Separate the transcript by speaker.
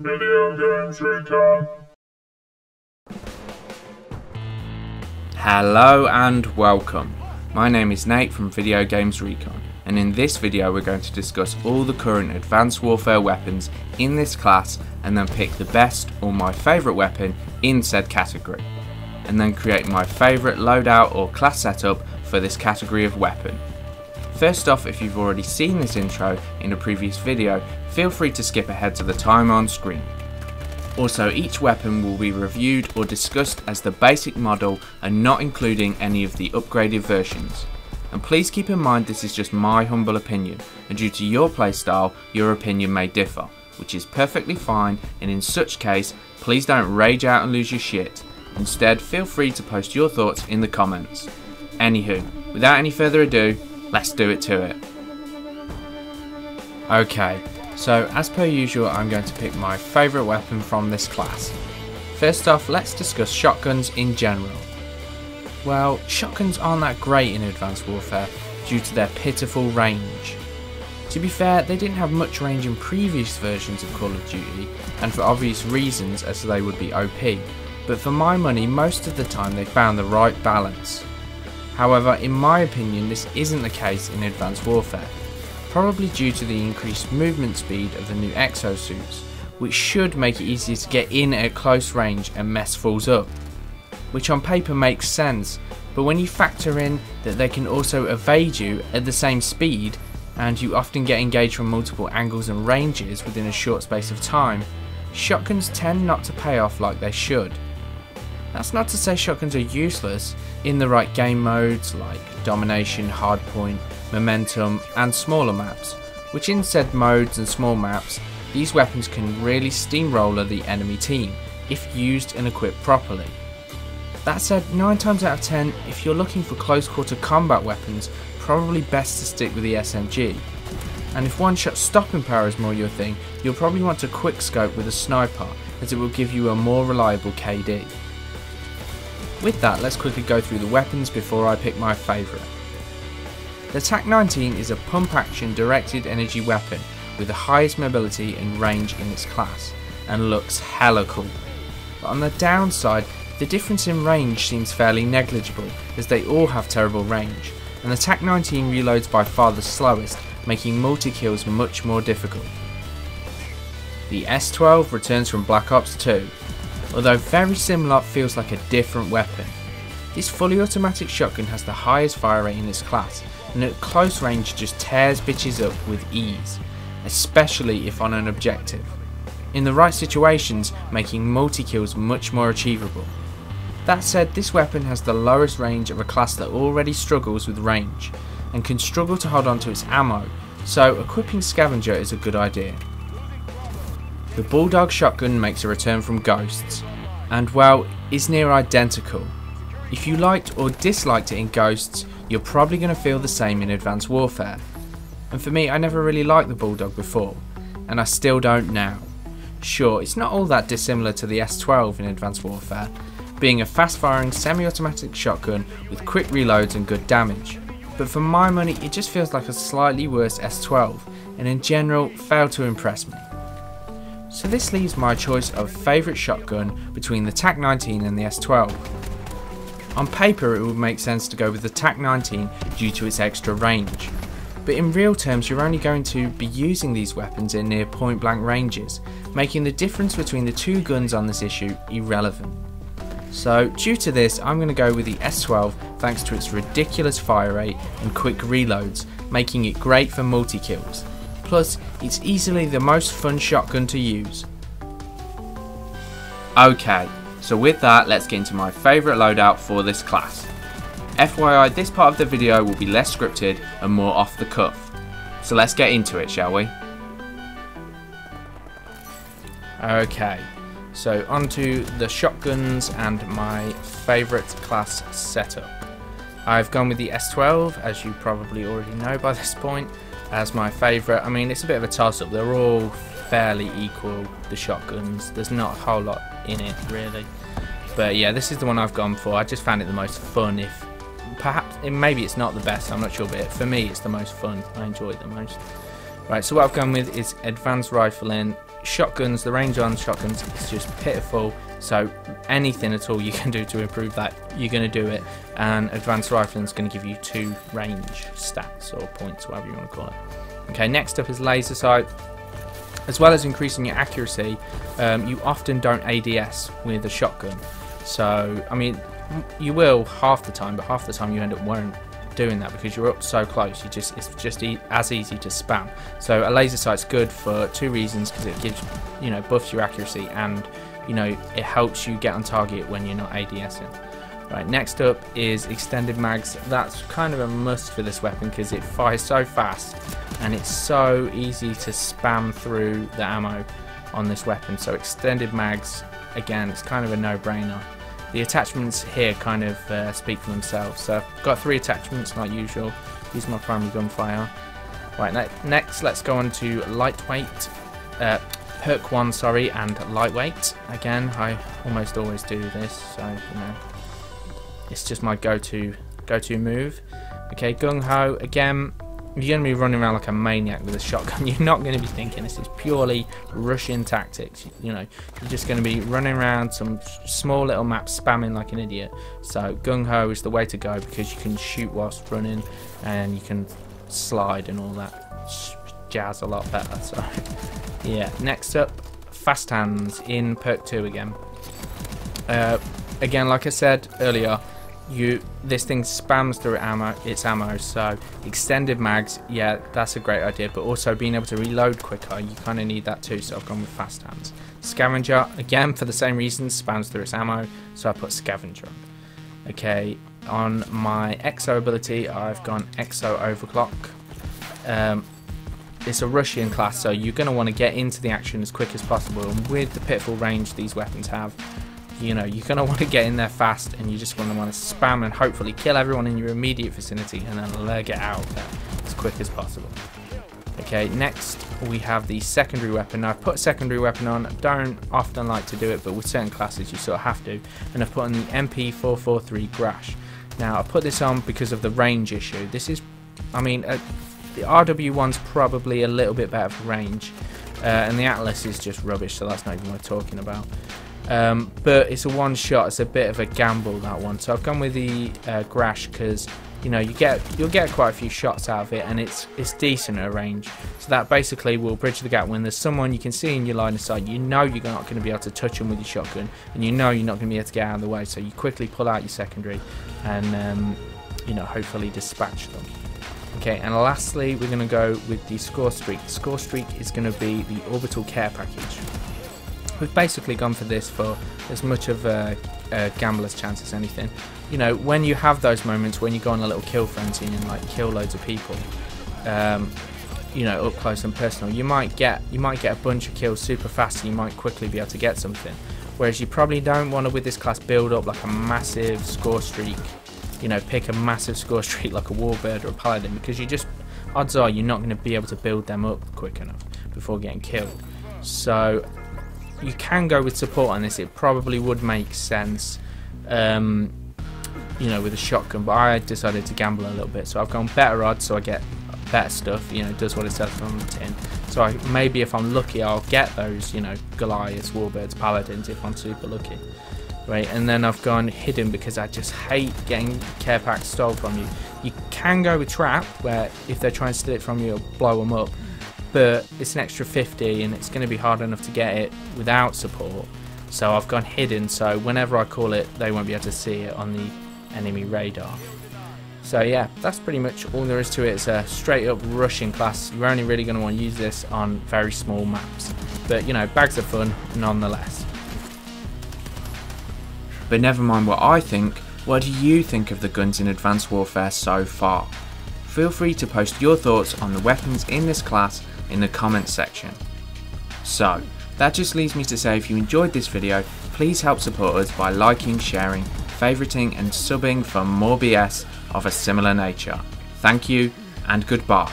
Speaker 1: Video Games Recon.
Speaker 2: Hello and welcome. My name is Nate from Video Games Recon, and in this video we're going to discuss all the current Advanced Warfare weapons in this class and then pick the best or my favourite weapon in said category, and then create my favourite loadout or class setup for this category of weapon. First off, if you've already seen this intro in a previous video, feel free to skip ahead to the time on screen. Also, each weapon will be reviewed or discussed as the basic model and not including any of the upgraded versions. And please keep in mind this is just my humble opinion, and due to your playstyle, your opinion may differ, which is perfectly fine, and in such case, please don't rage out and lose your shit. Instead, feel free to post your thoughts in the comments. Anywho, without any further ado, let's do it to it. Okay, so as per usual I'm going to pick my favourite weapon from this class. First off, let's discuss shotguns in general. Well, shotguns aren't that great in Advanced Warfare due to their pitiful range. To be fair, they didn't have much range in previous versions of Call of Duty, and for obvious reasons as they would be OP, but for my money most of the time they found the right balance. However, in my opinion, this isn't the case in Advanced Warfare, probably due to the increased movement speed of the new exosuits, which should make it easier to get in at close range and mess fools up. Which on paper makes sense, but when you factor in that they can also evade you at the same speed, and you often get engaged from multiple angles and ranges within a short space of time, shotguns tend not to pay off like they should. That's not to say shotguns are useless in the right game modes like domination, hardpoint, momentum and smaller maps, which in said modes and small maps, these weapons can really steamroller the enemy team if used and equipped properly. That said, 9 times out of 10, if you're looking for close quarter combat weapons, probably best to stick with the SMG. And if one shot stopping power is more your thing, you'll probably want to quick scope with a sniper, as it will give you a more reliable KD. With that, let's quickly go through the weapons before I pick my favourite. The Tac-19 is a pump-action directed energy weapon with the highest mobility and range in its class, and looks hella cool. But on the downside, the difference in range seems fairly negligible, as they all have terrible range, and the Tac-19 reloads by far the slowest, making multi-kills much more difficult. The S12 returns from Black Ops 2. Although very similar, feels like a different weapon. This fully automatic shotgun has the highest fire rate in its class, and at close range just tears bitches up with ease, especially if on an objective. In the right situations, making multi-kills much more achievable. That said, this weapon has the lowest range of a class that already struggles with range, and can struggle to hold on to its ammo, so equipping Scavenger is a good idea. The Bulldog shotgun makes a return from Ghosts, and well, is near identical. If you liked or disliked it in Ghosts, you're probably going to feel the same in Advanced Warfare. And for me, I never really liked the Bulldog before, and I still don't now. Sure, it's not all that dissimilar to the S12 in Advanced Warfare, being a fast-firing semi-automatic shotgun with quick reloads and good damage. But for my money, it just feels like a slightly worse S12, and in general, failed to impress me. So this leaves my choice of favourite shotgun between the Tac-19 and the S12. On paper it would make sense to go with the Tac-19 due to its extra range, but in real terms you're only going to be using these weapons in near point blank ranges, making the difference between the two guns on this issue irrelevant. So due to this, I'm going to go with the S12 thanks to its ridiculous fire rate and quick reloads, making it great for multi-kills. Plus, it's easily the most fun shotgun to use. Okay, so with that, let's get into my favourite loadout for this class. FYI, this part of the video will be less scripted and more off the cuff. So let's get into it, shall we? Okay, so onto the shotguns and my favourite class setup. I've gone with the S12, as you probably already know by this point, as my favourite. I mean, it's a bit of a toss-up. They're all fairly equal, the shotguns. There's not a whole lot in it, really. But yeah, this is the one I've gone for. I just found it the most fun. If perhaps, maybe it's not the best, I'm not sure, but for me, it's the most fun. I enjoy it the most. Right, so what I've gone with is advanced rifling. Shotguns, the range on shotguns is just pitiful, so anything at all you can do to improve that, you're going to do it. And advanced rifling is going to give you 2 range stats or points, whatever you want to call it. Okay, next up is laser sight. As well as increasing your accuracy, you often don't ADS with a shotgun. So, I mean, you will half the time, but half the time you end up weren't doing that because you're up so close. It's just as easy to spam. So a laser sight's good for 2 reasons, because it gives, buffs your accuracy, and it helps you get on target when you're not ADSing. Right, next up is extended mags. That's kind of a must for this weapon because it fires so fast and it's so easy to spam through the ammo on this weapon. So extended mags, again, it's kind of a no-brainer. The attachments here kind of speak for themselves. So I've got 3 attachments like usual. These are my primary gunfire. Right, next let's go on to lightweight. Perk 1, sorry, and lightweight. Again, I almost always do this, so it's just my go-to move. Okay, gung ho. Again, you're going to be running around like a maniac with a shotgun. You're not going to be thinking. This is purely Russian tactics. You're just going to be running around some small little maps spamming like an idiot. So gung ho is the way to go because you can shoot whilst running and you can slide and all that jazz a lot better. So yeah, next up, fast hands in perk 2 again. Again, like I said earlier, this thing spams through its ammo, so extended mags, yeah, that's a great idea, but also being able to reload quicker, you kind of need that too, so I've gone with fast hands. Scavenger, again, for the same reasons, spams through its ammo, so I put scavenger on. Okay, on my exo ability, I've gone exo overclock. It's a Russian class, so you're going to want to get into the action as quick as possible, and with the pitiful range these weapons have, you're going to want to get in there fast, and you just want to spam and hopefully kill everyone in your immediate vicinity and then leg it out of there as quick as possible. Okay, next we have the secondary weapon. Now I've put a secondary weapon on. I don't often like to do it, but with certain classes you sort of have to, and I've put on the MP443 Grash. Now I put this on because of the range issue. This is, I mean, the RW1's probably a little bit better for range, and the Atlas is just rubbish, so that's not even worth talking about. But it's a one shot, it's a bit of a gamble, that one, so I've gone with the Grash because you'll get quite a few shots out of it, and it's decent at range, so that basically will bridge the gap when there's someone you can see in your line of sight. You're not going to be able to touch them with your shotgun, and you're not going to be able to get out of the way, so you quickly pull out your secondary and hopefully dispatch them. Okay, and lastly we're going to go with the score streak. The score streak is going to be the orbital care package. We've basically gone for this for as much of a gambler's chance as anything. When you have those moments when you go on a little kill frenzy and like kill loads of people, up close and personal, you might get a bunch of kills super fast, and you might quickly be able to get something. Whereas you probably don't want to, with this class, build up like a massive score streak. Pick a massive score streak like a warbird or a paladin, because odds are you're not going to be able to build them up quick enough before getting killed. So you can go with support on this. It probably would make sense, with a shotgun, but I decided to gamble a little bit, so I've gone better odds, so I get better stuff. It does what it says on the tin. So maybe if I'm lucky, I'll get those, Goliaths, warbirds, paladins if I'm super lucky. Right, and then I've gone hidden because I just hate getting care packs stolen from you. You can go with trap, where if they're trying to steal it from you, it'll blow them up, but it's an extra 50 and it's going to be hard enough to get it without support. So I've gone hidden, so whenever I call it, they won't be able to see it on the enemy radar. So yeah, that's pretty much all there is to it. It's a straight up Russian class. You're only really going to want to use this on very small maps, but bags of fun nonetheless. But never mind what I think, what do you think of the guns in Advanced Warfare so far? Feel free to post your thoughts on the weapons in this class in the comments section. So, that just leaves me to say, if you enjoyed this video, please help support us by liking, sharing, favouriting and subbing for more BS of a similar nature. Thank you and goodbye.